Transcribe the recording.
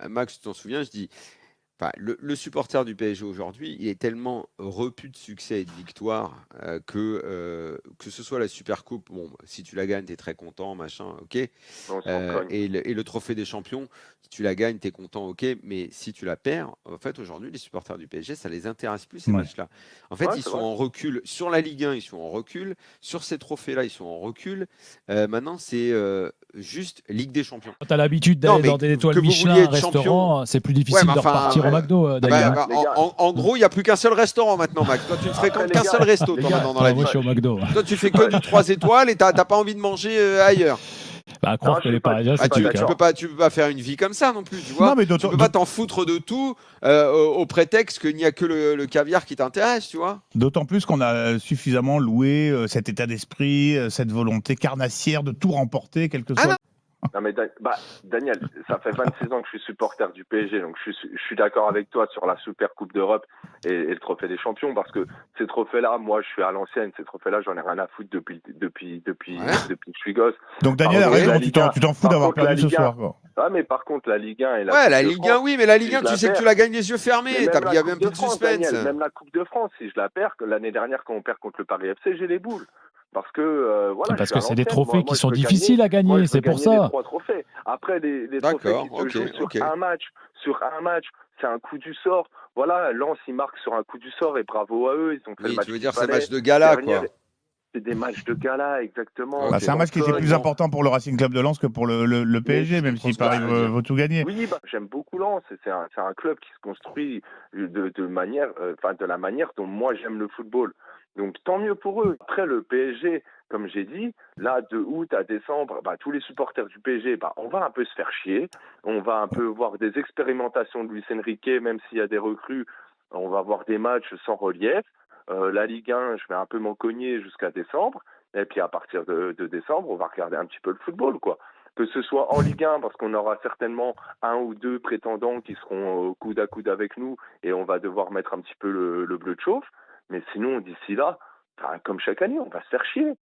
Max, tu t'en souviens, je dis, enfin, le supporter du PSG aujourd'hui, il est tellement repu de succès et de victoire que ce soit la Super Coupe, bon, si tu la gagnes, tu es très content, machin, ok. On s'en cogne. Et le trophée des champions, si tu la gagnes, tu es content, ok. Mais si tu la perds, en fait, aujourd'hui, les supporters du PSG, ça les intéresse plus ces Ouais. matchs-là. En Ouais, fait, ils c'est sont vrai. en recul. Sur la Ligue 1, ils sont en recul. Sur ces trophées-là, ils sont en recul. Maintenant, c'est juste Ligue des Champions. Quand t'as l'habitude Non, d'aller mais dans des étoiles que vous Michelin, vouliez un être champion. restaurant, c'est plus Ouais, difficile mais de enfin, repartir au Après, McDo, ah bah, Daniel. Hein. les gars, en gros, il n'y a plus qu'un seul restaurant maintenant, Max. Toi, tu ne après fréquentes les qu'un seul gars, resto, les toi, gars, maintenant, dans la Ah, moi, vie. je suis au McDo. Toi, tu je fais suis que pas, du 3 étoiles et t'as pas envie de manger ailleurs. Bah, à non, croire que les Parisiens, je suis Ah, c'est pas pas le tu cas. peux d'accord. pas, tu peux pas faire une vie comme ça non plus, tu Non, vois. mais Tu peux pas t'en foutre de tout au prétexte qu'il n'y a que le caviar qui t'intéresse, tu vois. d'autant plus qu'on a suffisamment loué cet état d'esprit, cette volonté carnassière de tout remporter, quel que Ah soit. non, Non mais Daniel, ça fait 26 ans que je suis supporter du PSG, donc je suis d'accord avec toi sur la Super Coupe d'Europe et le Trophée des Champions, parce que ces trophées-là, moi je suis à l'ancienne, ces trophées-là j'en ai rien à foutre ouais, depuis que je suis gosse. Donc Par Daniel a contre ok. la raison, Ligue 1, tu t'en fous par d'avoir contre la perdu ce Ligue 1, soir, quoi. ah mais par contre la Ligue 1 et la Ouais, Coupe la de Ligue 1, France, oui, mais la Ligue si 1, je tu la sais que tu perds, la gagnes les yeux mais fermés. même Il la y a Coupe même de plus de France, suspense. Daniel, même la Coupe de France, si je la perds, que l'année dernière quand on perd contre le Paris FC, j'ai les boules. Parce que voilà, je Parce suis à que c'est des l'ancienne. trophées qui Moi, sont difficiles à moi, gagner, je veux c'est pour gagner les ça. 3 trophées. Après, les trophées D'accord, qui se ok, jouent ok. sur un match, c'est un coup du sort. Voilà, Lens, ils marquent sur un coup du sort et bravo à eux. Ils ont fait le Oui, tu match veux qu'il dire c'est fallait. match de gala, Dernière, quoi. c'est des matchs de gala, exactement. Bah, Ok, c'est T'es un dans le match qui était plus code. complètement. important pour le Racing Club de Lens que pour le Mais PSG, Je même comprends si ce que Paris tu veux dire. veut tout gagner. oui, j'aime beaucoup Lens. C'est un club qui se construit de manière, de la manière dont moi j'aime le football. Donc tant mieux pour eux. Après le PSG, comme j'ai dit, là de août à décembre, tous les supporters du PSG, on va un peu se faire chier. On va un peu voir des expérimentations de Luis Enrique, même s'il y a des recrues. On va voir des matchs sans relief. La Ligue 1, je vais un peu m'en cogner jusqu'à décembre. Et puis à partir de décembre, on va regarder un petit peu le football, quoi. Que ce soit en Ligue 1, parce qu'on aura certainement un ou deux prétendants qui seront coude à coude avec nous et on va devoir mettre un petit peu le bleu de chauffe. Mais sinon, d'ici là, comme chaque année, on va se faire chier.